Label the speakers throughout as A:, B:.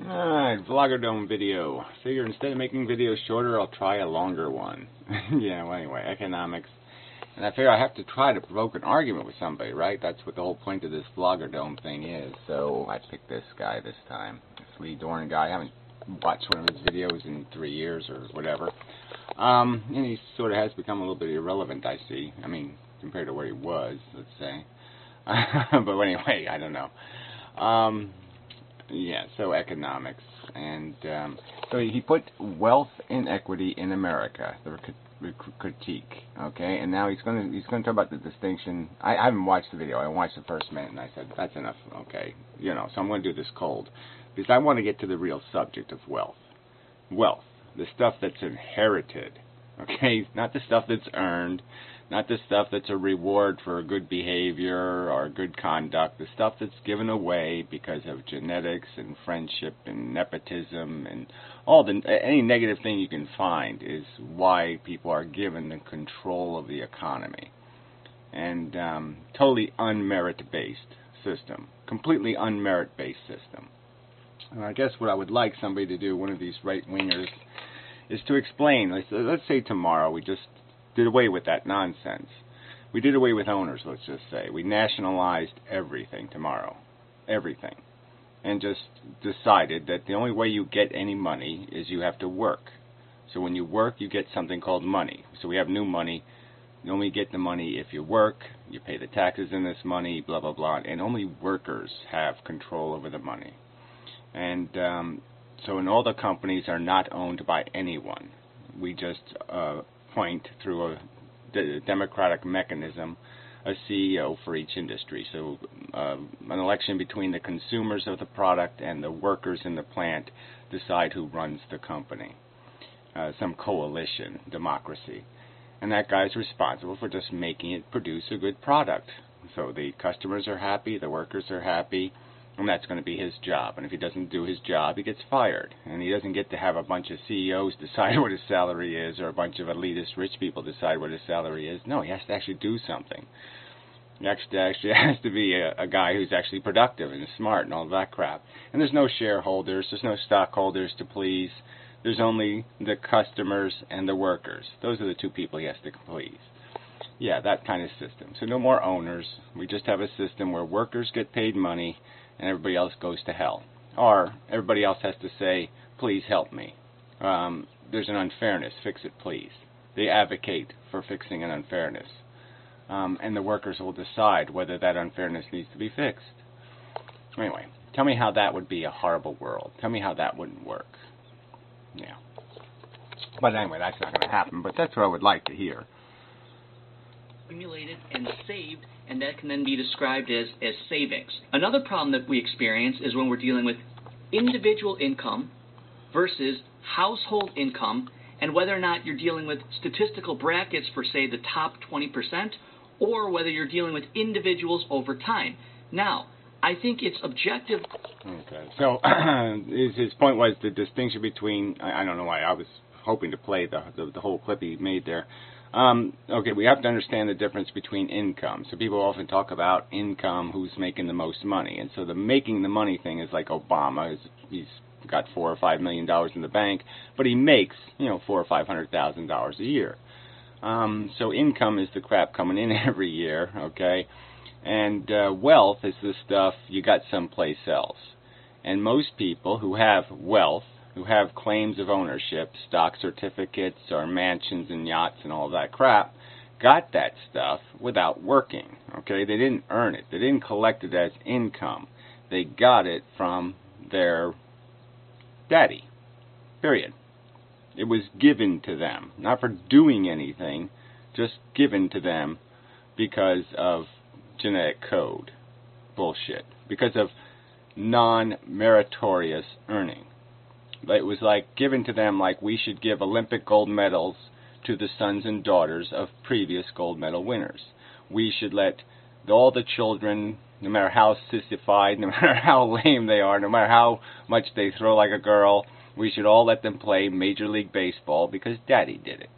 A: Alright, VloggerDome video. Figure instead of making videos shorter, I'll try a longer one. Yeah, well, anyway, economics. And I figure I have to try to provoke an argument with somebody, right? That's what the whole point of this VloggerDome thing is. So I picked this guy this time. This Lee Dorn guy. I haven't watched one of his videos in 3 years or whatever. And he sort of has become a little bit irrelevant, I see. I mean, compared to where he was, let's say. But anyway, I don't know. Yeah, so economics, and so he put wealth inequity in America, the critique, okay, and now he's going to talk about the distinction. I haven't watched the video. I watched the first minute, and I said that's enough, okay, you know. So I'm going to do this cold because I want to get to the real subject of wealth. Wealth, the stuff that's inherited, okay, not the stuff that's earned. Not the stuff that's a reward for good behavior or good conduct. The stuff that's given away because of genetics and friendship and nepotism and any negative thing you can find is why people are given the control of the economy. And totally unmerit-based system. Completely unmerit-based system. And I guess what I would like somebody to do, one of these right-wingers, is to explain. Let's say tomorrow we just did away with that nonsense. We did away with owners, let's just say. We nationalized everything tomorrow. Everything. And just decided that the only way you get any money is you have to work. So when you work, you get something called money. So we have new money. You only get the money if you work, you pay the taxes in this money, blah, blah, blah. And only workers have control over the money. And so in all the companies are not owned by anyone. We just point through a democratic mechanism a CEO for each industry. So an election between the consumers of the product and the workers in the plant decide who runs the company. Some coalition democracy. And that guy's responsible for just making it produce a good product. So the customers are happy, the workers are happy, and that's going to be his job. And if he doesn't do his job, he gets fired. And he doesn't get to have a bunch of CEOs decide what his salary is or a bunch of elitist rich people decide what his salary is. No, he has to actually do something. He actually has to be a guy who's actually productive and smart and all that crap. And there's no shareholders, there's no stockholders to please. There's only the customers and the workers. Those are the two people he has to please. Yeah, that kind of system. So no more owners. We just have a system where workers get paid money and everybody else goes to hell. Or everybody else has to say, please help me. There's an unfairness, fix it please. They advocate for fixing an unfairness. And the workers will decide whether that unfairness needs to be fixed. Anyway, tell me how that would be a horrible world. Tell me how that wouldn't work. Yeah. But anyway, that's not going to happen, but that's what I would like to hear.
B: Accumulated and saved, and that can then be described as savings. Another problem that we experience is when we're dealing with individual income versus household income, and whether or not you're dealing with statistical brackets for, say, the top 20%, or whether you're dealing with individuals over time. Now, I think it's objective.
A: Okay, so his point was the distinction between, I don't know why, I was hoping to play the whole clip he made there. Okay, we have to understand the difference between income. So people often talk about income, who's making the most money. And so the making the money thing is like Obama. He's got $4 or $5 million in the bank, but he makes, $400,000 or $500,000 a year. So income is the crap coming in every year, okay? And wealth is the stuff you got someplace else. And most people who have wealth, who have claims of ownership, stock certificates or mansions and yachts and all that crap, got that stuff without working, okay? They didn't earn it. They didn't collect it as income. They got it from their daddy, period. It was given to them, not for doing anything, just given to them because of genetic code bullshit, because of non-meritorious earning. It was like given to them like we should give Olympic gold medals to the sons and daughters of previous gold medal winners. We should let all the children, no matter how sissified, no matter how lame they are, no matter how much they throw like a girl, we should all let them play Major League Baseball because Daddy did it.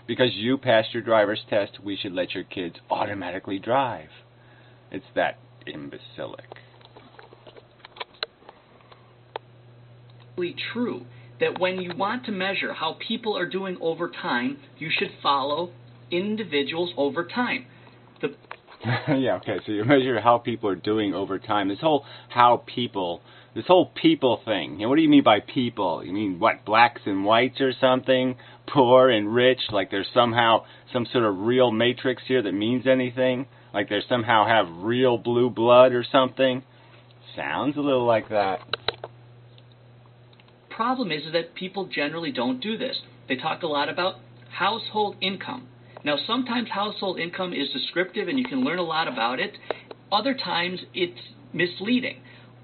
A: Because you passed your driver's test, we should let your kids automatically drive. It's that imbecilic.
B: true that when you want to measure how people are doing over time, you should follow individuals over time.
A: Yeah, okay, so you measure how people are doing over time. This whole people thing. You know, what do you mean by people? You mean, what, blacks and whites or something? Poor and rich? Like there's somehow some sort of real matrix here that means anything? Like they somehow have real blue blood or something? Sounds a little like that.
B: Problem is that people generally don't do this. They talk a lot about household income. Now, sometimes household income is descriptive and you can learn a lot about it. Other times, it's misleading.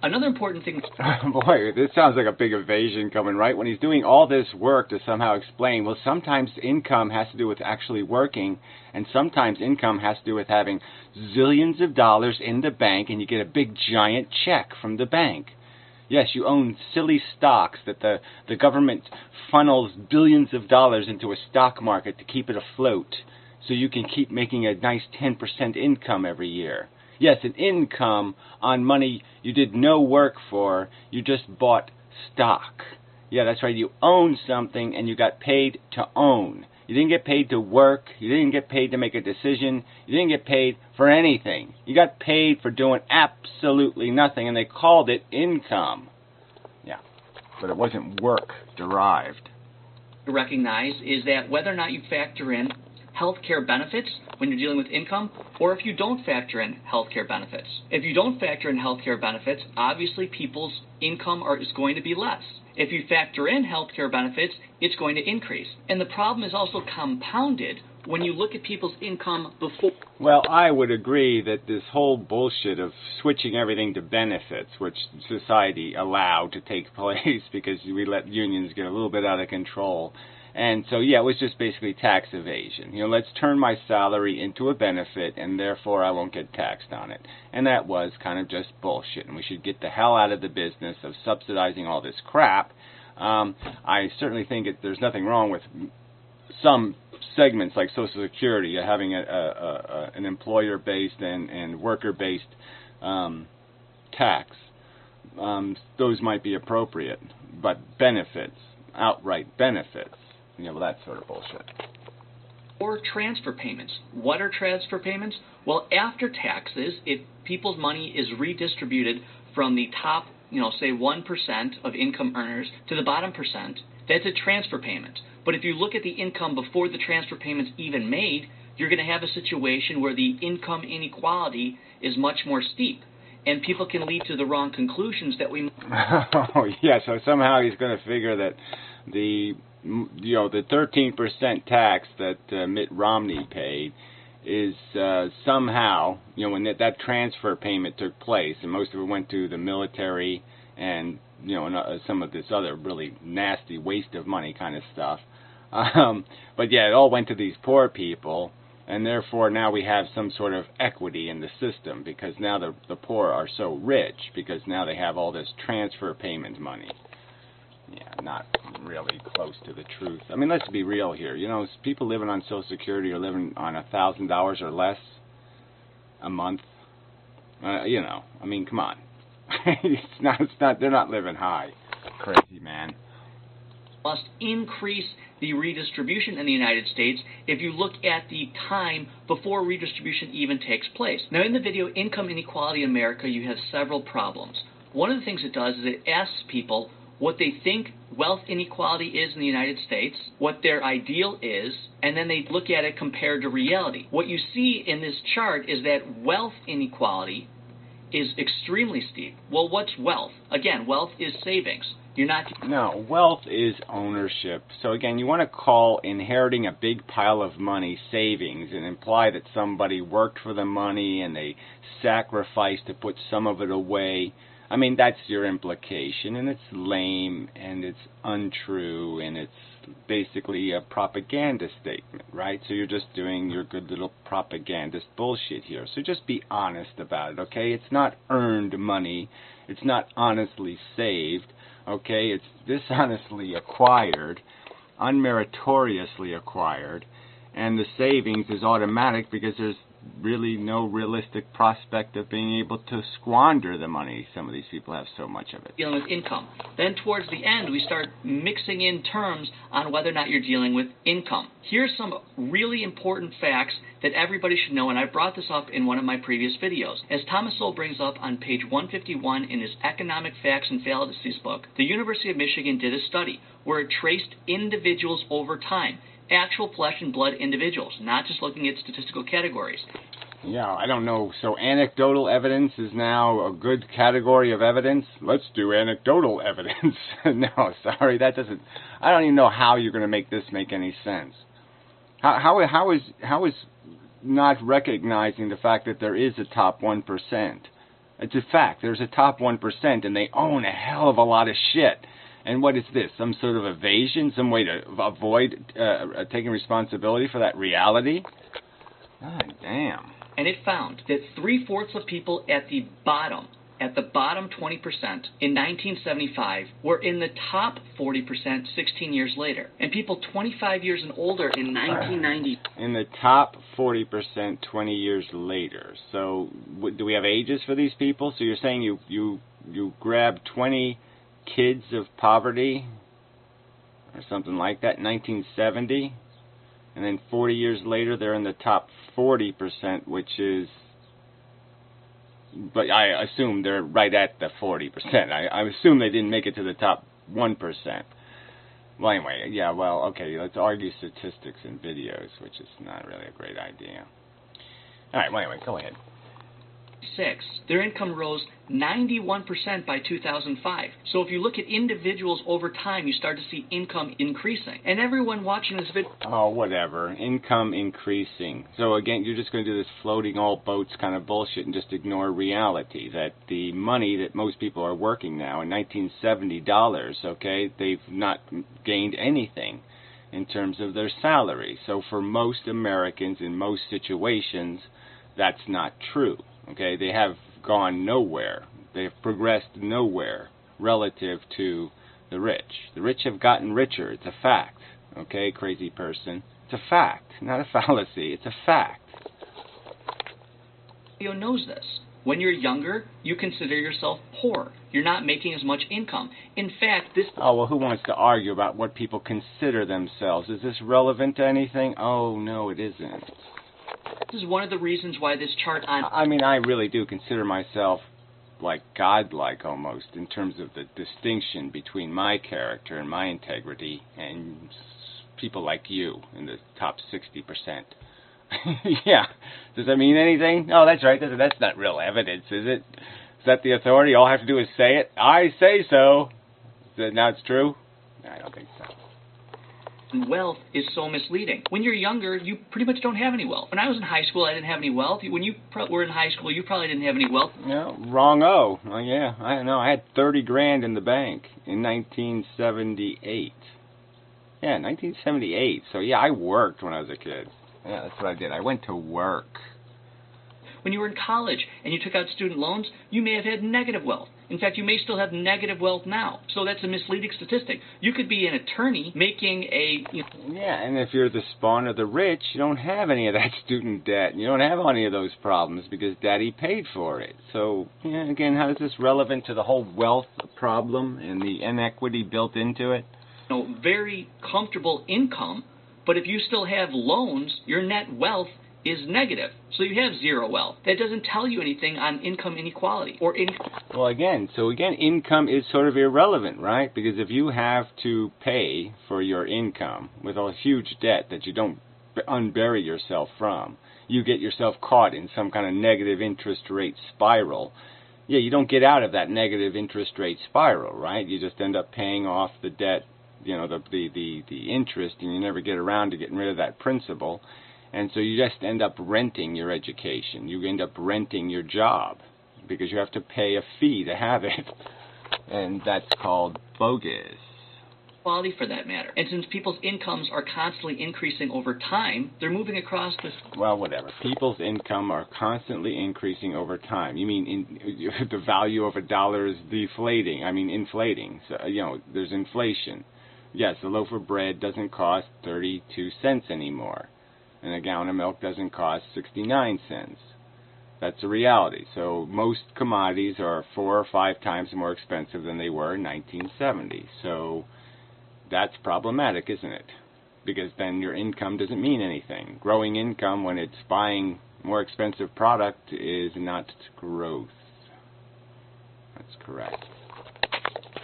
B: Another important thing...
A: Boy, this sounds like a big evasion coming, right? When he's doing all this work to somehow explain, well, sometimes income has to do with actually working, and sometimes income has to do with having zillions of dollars in the bank, and you get a big, giant check from the bank. Yes, you own silly stocks that the government funnels billions of dollars into a stock market to keep it afloat, so you can keep making a nice 10% income every year. Yes, an income on money you did no work for, you just bought stock. Yeah, that's right, you own something and you got paid to own. You didn't get paid to work, you didn't get paid to make a decision, you didn't get paid for anything. You got paid for doing absolutely nothing, and they called it income. Yeah, but it wasn't work derived.
B: To recognize is that whether or not you factor in health care benefits when you're dealing with income, or if you don't factor in health care benefits. If you don't factor in health care benefits, obviously people's income is going to be less. If you factor in health care benefits, it's going to increase. And the problem is also compounded when you look at people's income before...
A: Well, I would agree that this whole bullshit of switching everything to benefits, which society allowed to take place because we let unions get a little bit out of control. And so, yeah, it was just basically tax evasion. You know, let's turn my salary into a benefit, and therefore I won't get taxed on it. And that was kind of just bullshit, and we should get the hell out of the business of subsidizing all this crap. I certainly think there's nothing wrong with some segments like Social Security, having an employer-based and worker-based tax. Those might be appropriate, but benefits, outright benefits, you know, that sort of bullshit.
B: Or transfer payments. What are transfer payments? Well, after taxes, if people's money is redistributed from the top, say 1% of income earners to the bottom percent, that's a transfer payment. But if you look at the income before the transfer payment's even made, you're going to have a situation where the income inequality is much more steep. And people can lead to the wrong conclusions that we...
A: Oh, yeah, so somehow he's going to figure that the 13% tax that Mitt Romney paid is somehow, when that transfer payment took place, and most of it went to the military and, some of this other really nasty waste of money kind of stuff. But yeah, it all went to these poor people, and therefore now we have some sort of equity in the system, because now the poor are so rich, because now they have all this transfer payment money. Yeah, not really close to the truth. I mean, let's be real here. People living on Social Security are living on $1,000 or less a month. I mean, come on. They're not living high. Crazy, man.
B: Must increase the redistribution in the United States if you look at the time before redistribution even takes place. Now, in the video, Income Inequality in America, you have several problems. One of the things it does is it asks people what they think wealth inequality is in the United States, what their ideal is, and then they look at it compared to reality. What you see in this chart is that wealth inequality is extremely steep. Well, what's wealth? Again, wealth is savings.
A: No, wealth is ownership. So again, you want to call inheriting a big pile of money savings and imply that somebody worked for the money and they sacrificed to put some of it away. I mean, that's your implication, and it's lame, and it's untrue, and it's basically a propaganda statement, right? So you're just doing your good little propagandist bullshit here. So just be honest about it, okay? It's not earned money. It's not honestly saved, okay? It's dishonestly acquired, unmeritoriously acquired, and the savings is automatic because there's really no realistic prospect of being able to squander the money. Some of these people have so much of it.
B: Dealing with income. Then towards the end, we start mixing in terms on whether or not you're dealing with income. Here's some really important facts that everybody should know, and I brought this up in one of my previous videos. As Thomas Sowell brings up on page 151 in his Economic Facts and Fallacies book, the University of Michigan did a study where it traced individuals over time, actual flesh and blood individuals, not just looking at statistical categories.
A: Yeah, I don't know. So anecdotal evidence is now a good category of evidence? Let's do anecdotal evidence. No, sorry, that doesn't... I don't even know how you're going to make this make any sense. How is not recognizing the fact that there is a top 1%? It's a fact. There's a top 1%, and they own a hell of a lot of shit. And what is this? Some sort of evasion? Some way to avoid taking responsibility for that reality? God damn.
B: And it found that 3/4 of people at the bottom 20% in 1975 were in the top 40% 16 years later. And people 25 years and older in 1990.
A: In the top 40% 20 years later. So do we have ages for these people? So you're saying you grab 20 kids of poverty or something like that in 1970? And then 40 years later, they're in the top 40%, which is... But I assume they're right at the 40%. I assume they didn't make it to the top 1%. Well, anyway, yeah, well, okay, let's argue statistics in videos, which is not really a great idea. All right, well, anyway, go ahead.
B: Their income rose 91% by 2005. So if you look at individuals over time, you start to see income increasing. And everyone watching this video...
A: Oh, whatever. Income increasing. So again, you're just going to do this floating all boats kind of bullshit and just ignore reality. That the money that most people are working now, in $1970, okay, they've not gained anything in terms of their salary. So for most Americans in most situations, that's not true. Okay, they have gone nowhere. They have progressed nowhere relative to the rich. The rich have gotten richer. It's a fact. Okay, crazy person. It's a fact, not a fallacy. It's a fact.
B: You knows this. When you're younger, you consider yourself poor. You're not making as much income. In fact, this...
A: Oh, well, who wants to argue about what people consider themselves? Is this relevant to anything? Oh, no, it isn't.
B: This is one of the reasons why this chart on...
A: I mean, I really do consider myself like godlike almost in terms of the distinction between my character and my integrity and people like you in the top 60%. Yeah. Does that mean anything? Oh, that's right. That's not real evidence, is it? Is that the authority? All I have to do is say it? I say so. Now it's true? I don't think so.
B: Wealth is so misleading. When you're younger, you pretty much don't have any wealth. When I was in high school, I didn't have any wealth. When you were in high school, you probably didn't have any wealth.
A: No, wrong-o. Oh, yeah, I don't know. I had 30 grand in the bank in 1978. Yeah, 1978. So, yeah, I worked when I was a kid. Yeah, that's what I did. I went to work.
B: When you were in college and you took out student loans, you may have had negative wealth. In fact, you may still have negative wealth now. So that's a misleading statistic. You could be an attorney making a...
A: Yeah, and if you're the spawn of the rich, you don't have any of that student debt. You don't have any of those problems because Daddy paid for it. So, yeah, again, how is this relevant to the whole wealth problem and the inequity built into it?
B: Very comfortable income, but if you still have loans, your net wealth is negative. So you have zero wealth. That doesn't tell you anything on income inequality or
A: Well, again, income is sort of irrelevant, right? Because if you have to pay for your income with a huge debt that you don't unbury yourself from, you get yourself caught in some kind of negative interest rate spiral. Yeah, you don't get out of that negative interest rate spiral, right? You just end up paying off the debt, the interest, and you never get around to getting rid of that principal. And so you just end up renting your education. You end up renting your job because you have to pay a fee to have it. And that's called bogus.
B: Quality for that matter. And since people's incomes are constantly increasing over time, they're moving across this...
A: Well, whatever. People's income are constantly increasing over time. You mean the value of a dollar is deflating. I mean inflating. So, there's inflation. Yes, a loaf of bread doesn't cost 32 cents anymore. And a gallon of milk doesn't cost 69 cents. That's a reality. So most commodities are 4 or 5 times more expensive than they were in 1970. So that's problematic, isn't it? Because then your income doesn't mean anything. Growing income when it's buying more expensive product is not growth. That's correct.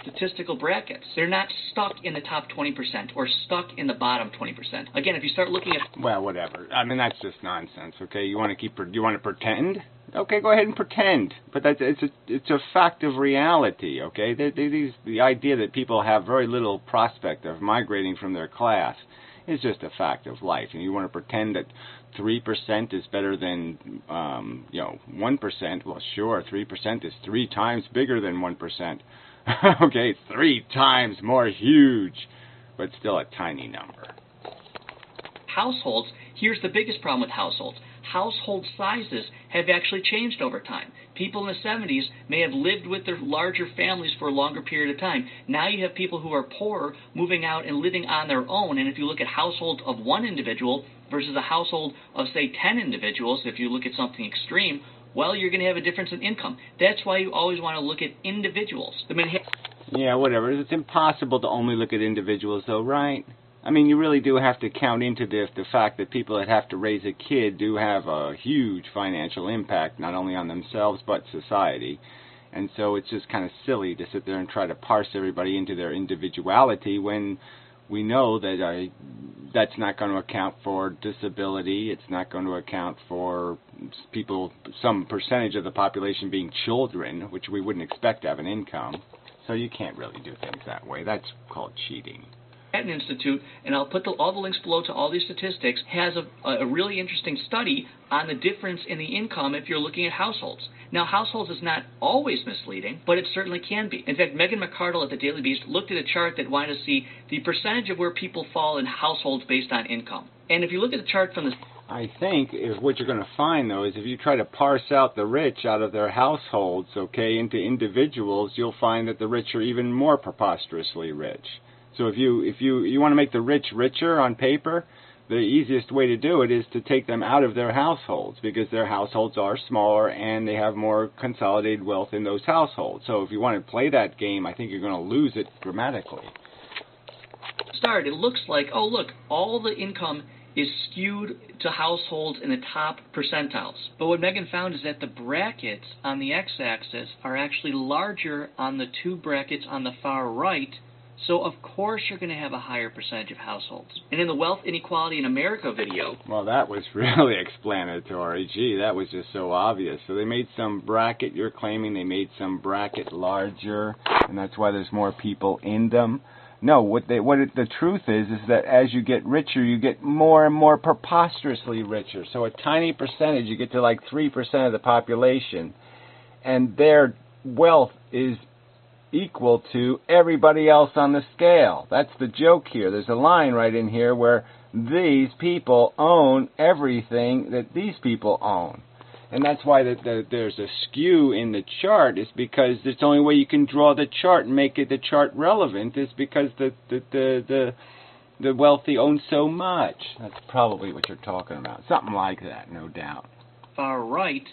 B: Statistical brackets. They're not stuck in the top 20% or stuck in the bottom 20%. Again, if you start looking at...
A: Well, whatever. I mean, that's just nonsense, okay? You want to pretend? Okay, go ahead and pretend. But it's a fact of reality, okay? The idea that people have very little prospect of migrating from their class is just a fact of life. And you want to pretend that 3% is better than, 1%. Well, sure, 3% is 3 times bigger than 1%. Okay, it's 3 times more huge, but still a tiny number.
B: Households, here's the biggest problem with households. Household sizes have actually changed over time. People in the 70s may have lived with their larger families for a longer period of time. Now you have people who are poor moving out and living on their own, and if you look at households of 1 individual versus a household of, say, 10 individuals, if you look at something extreme, well, you're going to have a difference in income. That's why you always want to look at individuals.
A: Yeah, whatever. It's impossible to only look at individuals, though, right? I mean, you really do have to count into the fact that people that have to raise a kid do have a huge financial impact, not only on themselves, but society. And so it's just kind of silly to sit there and try to parse everybody into their individuality when we know that that's not going to account for disability. It's not going to account for people, some percentage of the population being children, which we wouldn't expect to have an income. So you can't really do things that way. That's called cheating.
B: Manhattan Institute, and I'll put all the links below to all these statistics, has a really interesting study on the difference in the income if you're looking at households. Now, households is not always misleading, but it certainly can be. In fact, Megan McCardle at the Daily Beast looked at a chart that wanted to see the percentage of where people fall in households based on income. And if you look at the chart from the...
A: I think what you're going to find, though, is if you try to parse out the rich out of their households, okay, into individuals, you'll find that the rich are even more preposterously rich. So if you want to make the rich richer on paper, the easiest way to do it is to take them out of their households, because their households are smaller and they have more consolidated wealth in those households. So if you want to play that game, I think you're going to lose it dramatically.
B: It looks like, oh look, all the income is skewed to households in the top percentiles. But what Megan found is that the brackets on the x-axis are actually larger on the 2 brackets on the far right. So, of course, you're going to have a higher percentage of households. And in the Wealth Inequality in America video...
A: Well, that was really explanatory. Gee, that was just so obvious. So they made some bracket, you're claiming they made some bracket larger, and that's why there's more people in them. No, the truth is that as you get richer, you get more and more preposterously richer. So a tiny percentage, you get to like 3% of the population, and their wealth is equal to everybody else on the scale. That's the joke here. There's a line right in here where these people own everything that these people own. And that's why there's a skew in the chart, is because it's the only way you can draw the chart and make the chart relevant is because the wealthy own so much. That's probably what you're talking about. Something like that, no doubt.
B: Far right.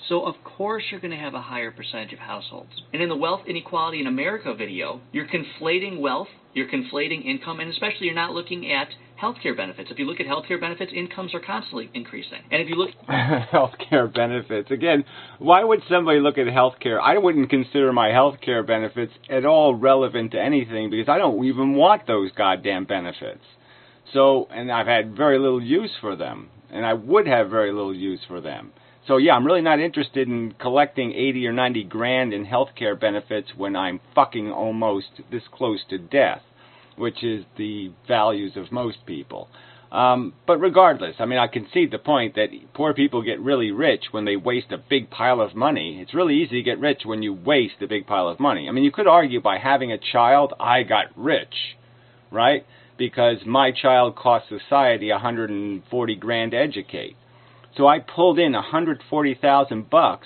B: So, of course, you're going to have a higher percentage of households. And in the Wealth Inequality in America video, you're conflating wealth, you're conflating income, and especially you're not looking at healthcare benefits. If you look at healthcare benefits, incomes are constantly increasing. And if you look...
A: Healthcare benefits. Again, why would somebody look at healthcare? I wouldn't consider my healthcare benefits at all relevant to anything because I don't even want those goddamn benefits. So, and I've had very little use for them. And I would have very little use for them. So, yeah, I'm really not interested in collecting 80 or 90 grand in healthcare benefits when I'm fucking almost this close to death, which is the values of most people. But regardless, I mean, I concede the point that poor people get really rich when they waste a big pile of money. It's really easy to get rich when you waste a big pile of money. I mean, you could argue by having a child, I got rich, right? Because my child cost society 140 grand to educate. So I pulled in $140,000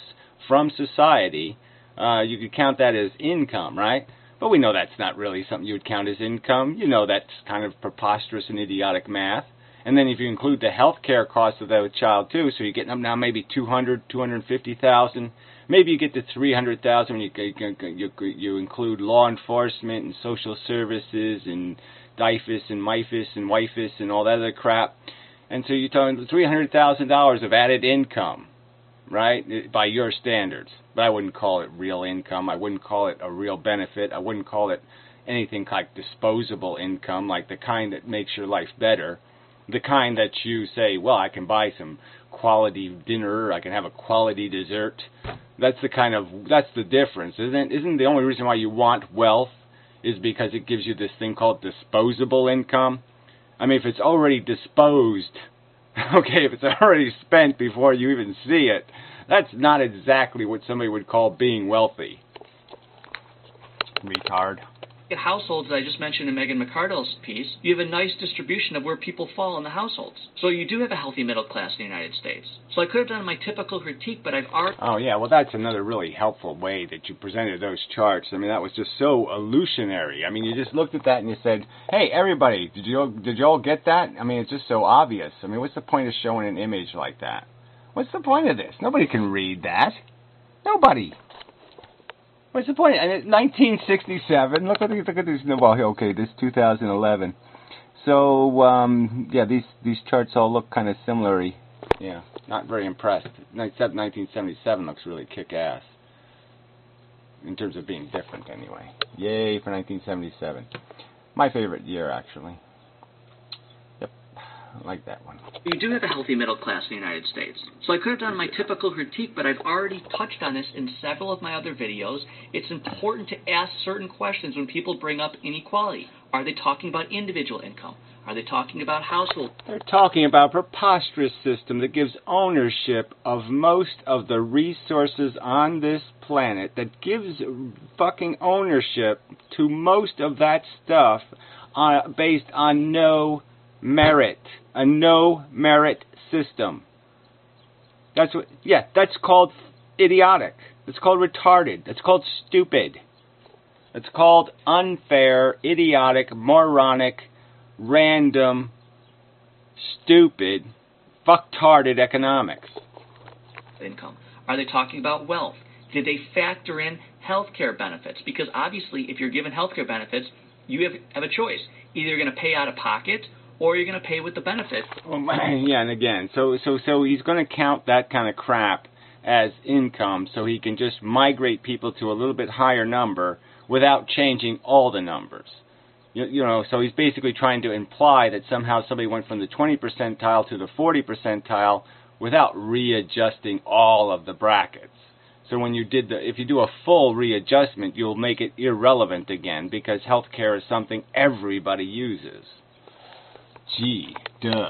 A: from society. You could count that as income, right? But we know that's not really something you would count as income. You know that's kind of preposterous and idiotic math. And then if you include the health care costs of that child too, so you're getting up now maybe 250,000. Maybe you get to 300,000 when you include law enforcement and social services and DIFUS and MIFUS and WIFUS and all that other crap. And so you're talking $300,000 of added income, right, by your standards. But I wouldn't call it real income. I wouldn't call it a real benefit. I wouldn't call it anything like disposable income, like the kind that makes your life better. The kind that you say, well, I can buy some quality dinner, I can have a quality dessert. That's the difference, isn't it? Isn't the only reason why you want wealth is because it gives you this thing called disposable income? I mean, if it's already disposed, okay, if it's already spent before you even see it, that's not exactly what somebody would call being wealthy. Retard.
B: In households, I just mentioned in Megan McArdle's piece, you have a nice distribution of where people fall in the households. So you do have a healthy middle class in the United States. So I could have done my typical critique, but I've already...
A: Oh, yeah, well, that's another really helpful way that you presented those charts. I mean, that was just so illusionary. I mean, you just looked at that and you said, hey, everybody, did you all get that? I mean, it's just so obvious. I mean, what's the point of showing an image like that? What's the point of this? Nobody can read that. Nobody. What's the point? And it's 1967. Look at this. Well, okay, this 2011. So yeah, these charts all look kind of similar. Yeah, not very impressed. Except 1977 looks really kick-ass in terms of being different. Anyway, yay for 1977. My favorite year, actually. Yep, I like that one.
B: You do have a healthy middle class in the United States. So I could have done my typical critique, but I've already touched on this in several of my other videos. It's important to ask certain questions when people bring up inequality. Are they talking about individual income? Are they talking about household?
A: They're talking about a preposterous system that gives ownership of most of the resources on this planet, that gives fucking ownership to most of that stuff based on no merit. A no-merit system. That's called idiotic. That's called retarded. That's called stupid. It's called unfair, idiotic, moronic, random, stupid, fucktarded economics.
B: Income. Are they talking about wealth? Did they factor in health care benefits? Because obviously, if you're given health care benefits, you have a choice. Either you're going to pay out of pocket, or you're going to pay with the benefit.
A: Yeah, and again, so he's going to count that kind of crap as income, so he can just migrate people to a little bit higher number without changing all the numbers. You know, so he's basically trying to imply that somehow somebody went from the 20 percentile to the 40 percentile without readjusting all of the brackets. So when if you do a full readjustment, you'll make it irrelevant again, because health care is something everybody uses. Gee, duh.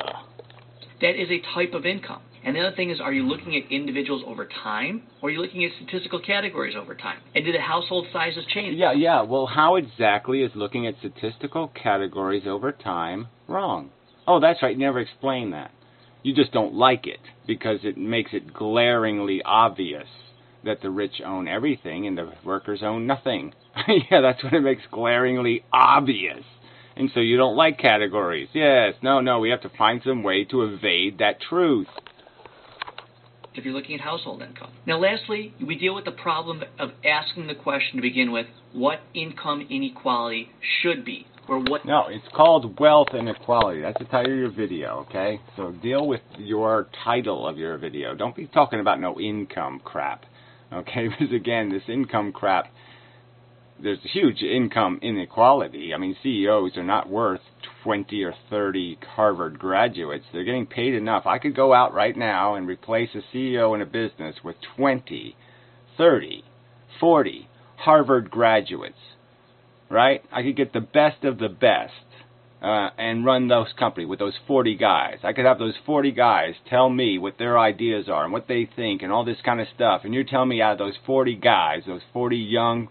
B: That is a type of income. And the other thing is, are you looking at individuals over time, or are you looking at statistical categories over time? And do the household sizes change?
A: Yeah. Well, how exactly is looking at statistical categories over time wrong? Oh, that's right. You never explained that. You just don't like it because it makes it glaringly obvious that the rich own everything and the workers own nothing. Yeah, that's what it makes glaringly obvious. And so you don't like categories. Yes, no, we have to find some way to evade that truth.
B: If you're looking at household income. Now, lastly, we deal with the problem of asking the question to begin with, what income inequality should be, or what...
A: No, it's called wealth inequality. That's the title of your video, okay? So deal with your title of your video. Don't be talking about no income crap, okay? Because, again, this income crap, there's huge income inequality. I mean, CEOs are not worth 20 or 30 Harvard graduates. They're getting paid enough. I could go out right now and replace a CEO in a business with 20, 30, 40 Harvard graduates, right? I could get the best of the best and run those company with those 40 guys. I could have those 40 guys tell me what their ideas are and what they think and all this kind of stuff. And you're telling me out of those 40 guys, those 40 young,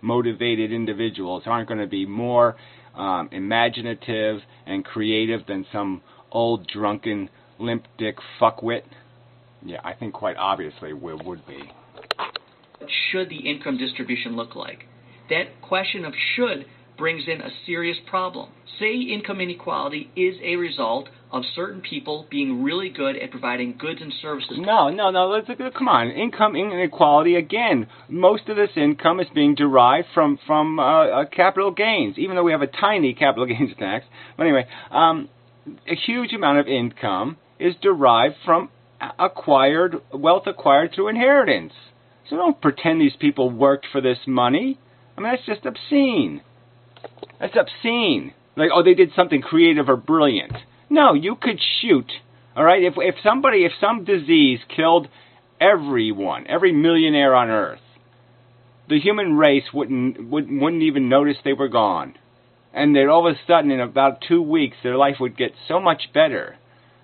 A: motivated individuals aren't going to be more imaginative and creative than some old drunken limp dick fuckwit? Yeah, I think quite obviously we would be.
B: What should the income distribution look like? That question of should brings in a serious problem. Say income inequality is a result of certain people being really good at providing goods and services.
A: No. Come on. Income inequality, again. Most of this income is being derived from capital gains, even though we have a tiny capital gains tax. But anyway, a huge amount of income is derived from wealth acquired through inheritance. So don't pretend these people worked for this money. I mean, that's just obscene. That's obscene. Like, oh, they did something creative or brilliant. No, you could shoot. All right, if some disease killed everyone, every millionaire on Earth, the human race wouldn't even notice they were gone, and then all of a sudden, in about 2 weeks, their life would get so much better.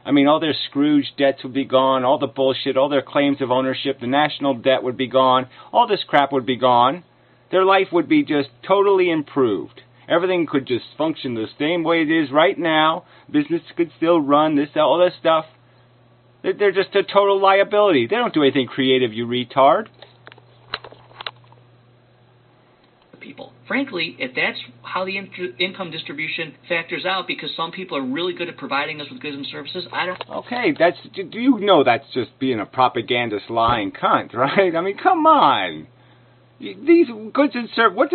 A: I mean, all their Scrooge debts would be gone, all the bullshit, all their claims of ownership, the national debt would be gone, all this crap would be gone. Their life would be just totally improved. Everything could just function the same way it is right now. Business could still run, all this stuff. They're just a total liability. They don't do anything creative, you retard.
B: People. Frankly, if that's how the income distribution factors out, because some people are really good at providing us with goods and services, I don't...
A: Okay, do you know that's just being a propagandist lying cunt, right? I mean, come on. These goods and services, what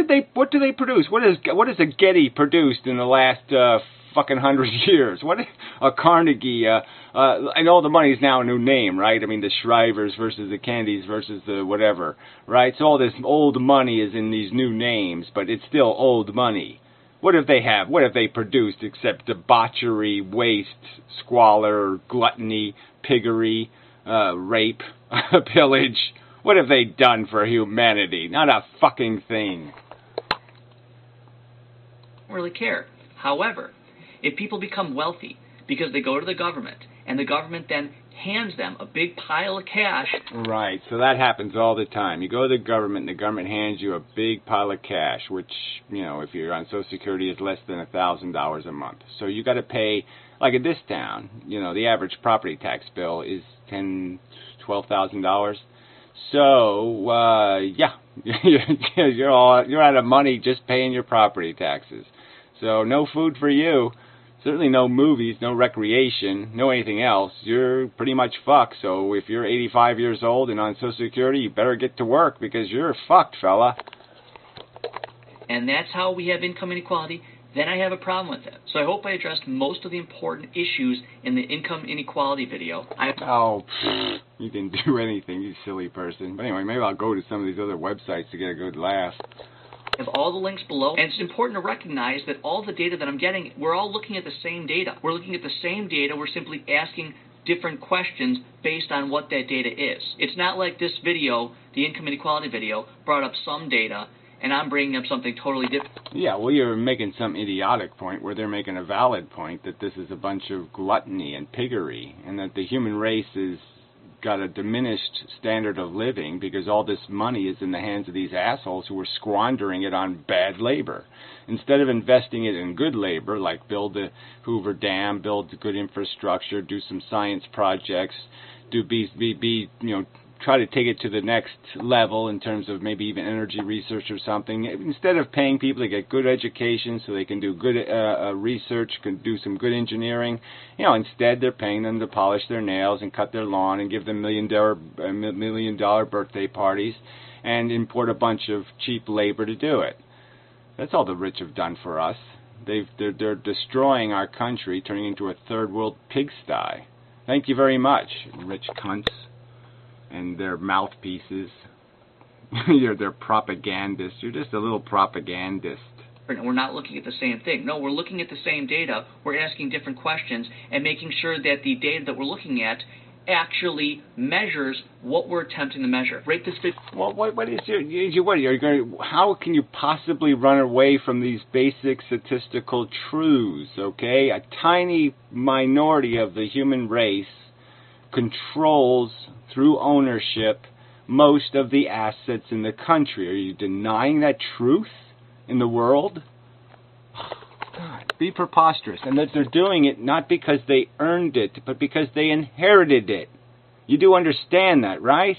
A: do they produce? What has a Getty produced in the last fucking 100 years? What a Carnegie? And all the money's now a new name, right? I mean, the Shrivers versus the Kennedys versus the whatever, right? So all this old money is in these new names, but it's still old money. What have they produced except debauchery, waste, squalor, gluttony, piggery, rape, pillage? What have they done for humanity? Not a fucking thing.
B: Don't really care. However, if people become wealthy because they go to the government, and the government then hands them a big pile of cash...
A: Right, so that happens all the time. You go to the government, and the government hands you a big pile of cash, which, you know, if you're on Social Security, is less than $1,000 a month. So you got to pay, like in this town, you know, the average property tax bill is $12,000. So, yeah, you're out of money just paying your property taxes. So no food for you, certainly no movies, no recreation, no anything else. You're pretty much fucked. So if you're 85 years old and on Social Security, you better get to work because you're fucked, fella.
B: And that's how we have income inequality. Then I have a problem with it. So I hope I addressed most of the important issues in the income inequality video.
A: You didn't do anything, you silly person. But anyway, maybe I'll go to some of these other websites to get a good laugh.
B: I have all the links below, and it's important to recognize that all the data that I'm getting, we're all looking at the same data. We're looking at the same data, we're simply asking different questions based on what that data is. It's not like this video, the income inequality video, brought up some data, and I'm bringing up something totally different. Yeah,
A: well, you're making some idiotic point where they're making a valid point that this is a bunch of gluttony and piggery, and that the human race has got a diminished standard of living because all this money is in the hands of these assholes who are squandering it on bad labor. Instead of investing it in good labor, like build the Hoover Dam, build good infrastructure, do some science projects, try to take it to the next level in terms of maybe even energy research or something. Instead of paying people to get good education so they can do good research, can do some good engineering, instead they're paying them to polish their nails and cut their lawn and give them $1 million birthday parties and import a bunch of cheap labor to do it. That's all the rich have done for us. They're destroying our country, turning into a third world pigsty. Thank you very much, rich cunts. And their mouthpieces. They're propagandists. You're just a little propagandist.
B: We're not looking at the same thing. No, we're looking at the same data. We're asking different questions and making sure that the data that we're looking at actually measures what we're attempting to measure. Rate this video.
A: Well, how can you possibly run away from these basic statistical truths, okay? A tiny minority of the human race controls, through ownership, most of the assets in the country. Are you denying that truth in the world? God, be preposterous. And that they're doing it not because they earned it, but because they inherited it. You do understand that, right?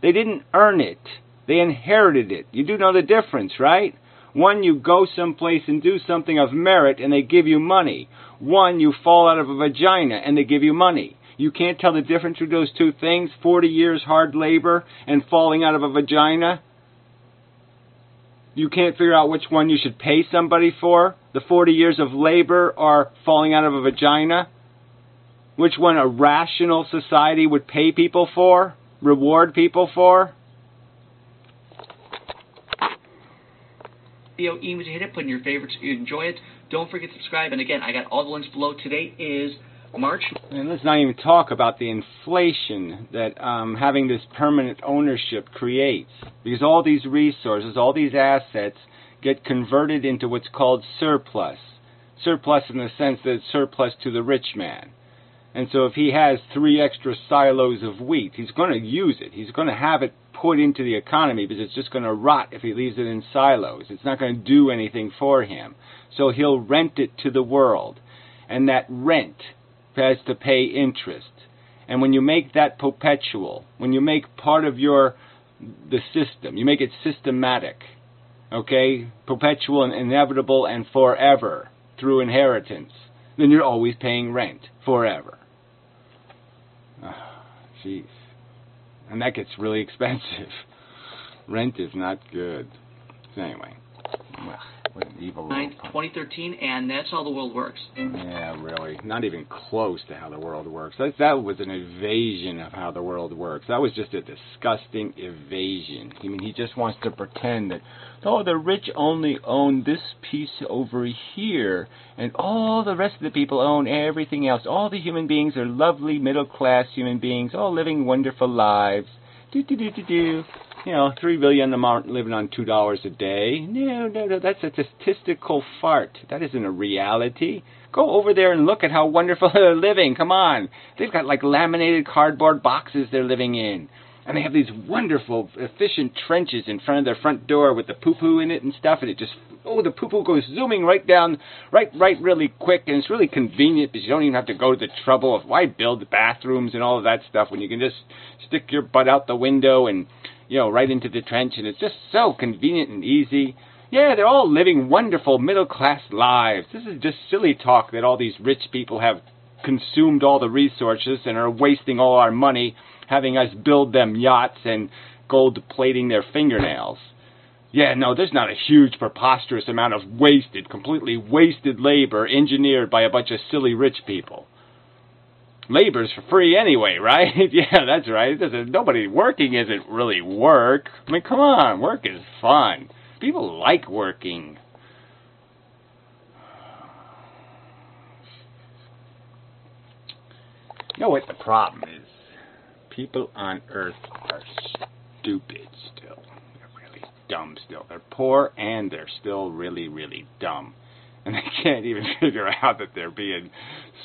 A: They didn't earn it. They inherited it. You do know the difference, right? One, you go someplace and do something of merit and they give you money. One, you fall out of a vagina and they give you money. You can't tell the difference between those two things, 40 years hard labor and falling out of a vagina? You can't figure out which one you should pay somebody for? The 40 years of labor or falling out of a vagina? Which one a rational society would pay people for? Reward people for?
B: Even when you hit it, put in your favorites if you enjoy it. Don't forget to subscribe. And again, I got all the links below. Today is March.
A: And let's not even talk about the inflation that having this permanent ownership creates. Because all these resources, all these assets get converted into what's called surplus. Surplus in the sense that it's surplus to the rich man. And so if he has 3 extra silos of wheat, he's going to use it. He's going to have it put into the economy because it's just going to rot if he leaves it in silos. It's not going to do anything for him. So he'll rent it to the world. And that rent has to pay interest. And when you make that perpetual, when you make part of the system, you make it systematic, okay, perpetual and inevitable and forever through inheritance, then you're always paying rent forever. Jeez. And that gets really expensive. Rent is not good. So anyway, what an evil little
B: 2013, and that's how the world works.
A: Yeah, really. Not even close to how the world works. That was an evasion of how the world works. That was just a disgusting evasion. I mean, he just wants to pretend that, oh, the rich only own this piece over here, and all the rest of the people own everything else. All the human beings are lovely middle-class human beings, all living wonderful lives. Do. You know, 3 billion of them aren't living on $2 a day. No, that's a statistical fart. That isn't a reality. Go over there and look at how wonderful they're living. Come on. They've got like laminated cardboard boxes they're living in. And they have these wonderful, efficient trenches in front of their front door with the poo-poo in it and stuff. And it just, the poo-poo goes zooming right down, right really quick. And it's really convenient because you don't even have to go to the trouble of why build bathrooms and all of that stuff when you can just stick your butt out the window and, right into the trench. And it's just so convenient and easy. Yeah, they're all living wonderful middle-class lives. This is just silly talk that all these rich people have consumed all the resources and are wasting all our money having us build them yachts and gold-plating their fingernails. Yeah, no, there's not a huge, preposterous amount of completely wasted labor engineered by a bunch of silly rich people. Labor's for free anyway, right? Yeah, that's right. Nobody working isn't really work. I mean, come on, work is fun. People like working. You know what the problem is? People on Earth are stupid still. They're really dumb still. They're poor and they're still really, really dumb. And they can't even figure out that they're being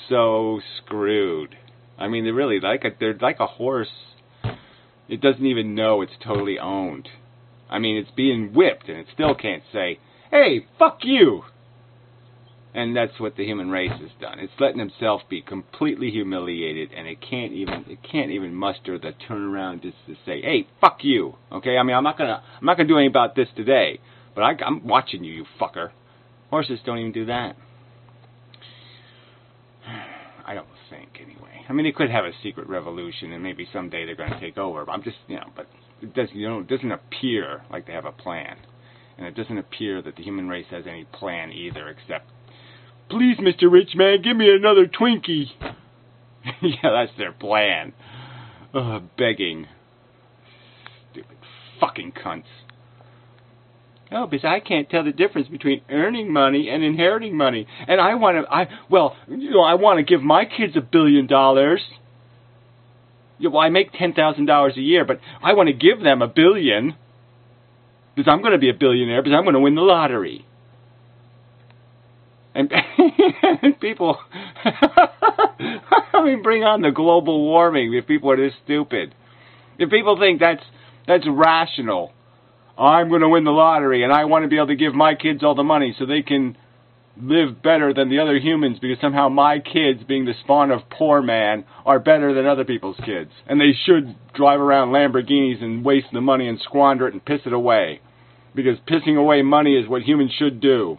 A: so screwed. I mean, they're like a horse. It doesn't even know it's totally owned. I mean, it's being whipped and it still can't say, hey, fuck you. And that's what the human race has done. It's letting itself be completely humiliated, and it can't even muster the turnaround just to say, "Hey, fuck you." Okay? I mean, I'm not gonna do anything about this today, but I'm watching you, you fucker. Horses don't even do that. I don't think, anyway. I mean, they could have a secret revolution, and maybe someday they're going to take over. But I'm just, but it doesn't appear like they have a plan, and it doesn't appear that the human race has any plan either, except, please, Mr. Rich Man, give me another Twinkie. Yeah, that's their plan. Begging. Stupid fucking cunts. Oh, because I can't tell the difference between earning money and inheriting money. And I want to give my kids $1 billion. Yeah, well, I make $10,000 a year, but I want to give them $1 billion because I'm going to be a billionaire because I'm going to win the lottery. And people, I mean, bring on the global warming if people are this stupid. If people think that's rational, I'm going to win the lottery and I want to be able to give my kids all the money so they can live better than the other humans because somehow my kids, being the spawn of poor man, are better than other people's kids. And they should drive around Lamborghinis and waste the money and squander it and piss it away. Because pissing away money is what humans should do.